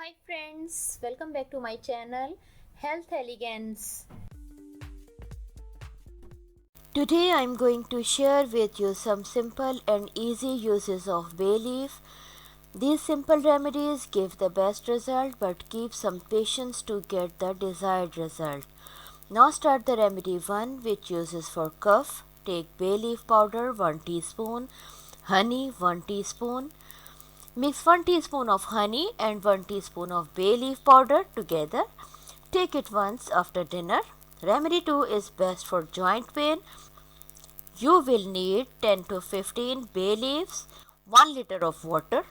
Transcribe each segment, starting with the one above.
Hi friends, welcome back to my channel Health Elegance. Today I am going to share with you some simple and easy uses of bay leaf. These simple remedies give the best result but keep some patience to get the desired result. Now start the remedy 1, which uses for cough. Take bay leaf powder 1 teaspoon, honey 1 teaspoon. Mix 1 teaspoon of honey and 1 teaspoon of bay leaf powder together. Take it once after dinner. Remedy 2 is best for joint pain. You will need 10 to 15 bay leaves, 1 liter of water.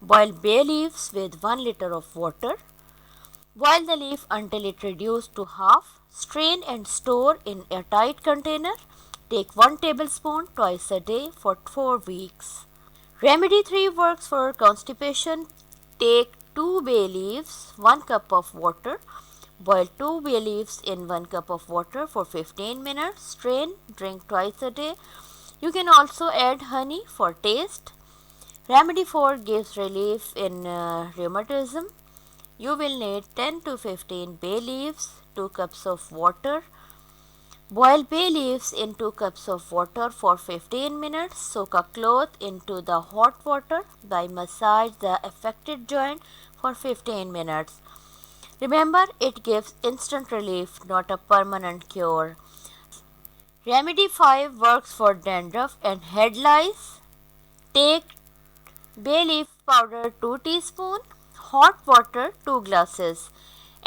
Boil bay leaves with 1 liter of water. Boil the leaf until it reduces to half. Strain and store in a tight container. Take 1 tablespoon twice a day for 4 weeks. Remedy 3 works for constipation. Take 2 bay leaves, 1 cup of water. Boil 2 bay leaves in 1 cup of water for 15 minutes. Strain, drink twice a day. You can also add honey for taste. Remedy 4 gives relief in rheumatism. You will need 10 to 15 bay leaves, 2 cups of water. Boil bay leaves in 2 cups of water for 15 minutes. Soak a cloth into the hot water. By massage the affected joint for 15 minutes. Remember, it gives instant relief, not a permanent cure. Remedy 5 works for dandruff and head lice. Take bay leaf powder 2 teaspoon, hot water 2 glasses.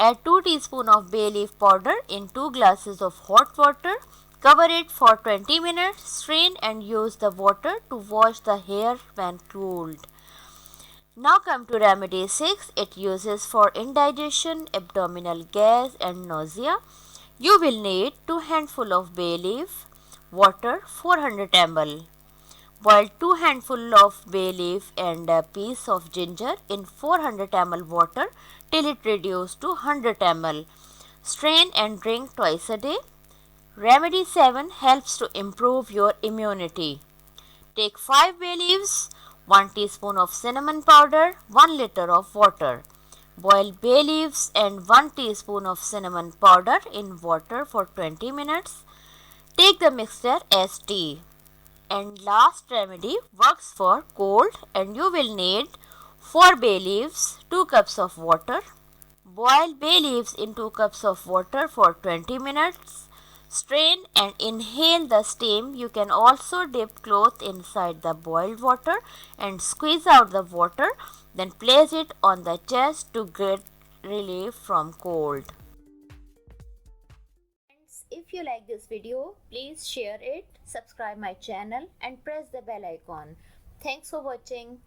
Add 2 teaspoons of bay leaf powder in 2 glasses of hot water. Cover it for 20 minutes. Strain and use the water to wash the hair when cooled. Now come to remedy 6. It uses for indigestion, abdominal gas and nausea. You will need 2 handfuls of bay leaf, water 400 ml. Boil 2 handfuls of bay leaf and a piece of ginger in 400 ml water till it reduces to 100 ml. Strain and drink twice a day. Remedy 7 helps to improve your immunity. Take 5 bay leaves, 1 teaspoon of cinnamon powder, 1 liter of water. Boil bay leaves and 1 teaspoon of cinnamon powder in water for 20 minutes. Take the mixture as tea. And last remedy works for cold, and you will need 4 bay leaves, 2 cups of water. Boil bay leaves in 2 cups of water for 20 minutes. Strain and inhale the steam. You can also dip cloth inside the boiled water and squeeze out the water. Then place it on the chest to get relief from cold. If you like this video, please share it, subscribe my channel and press the bell icon. Thanks for watching.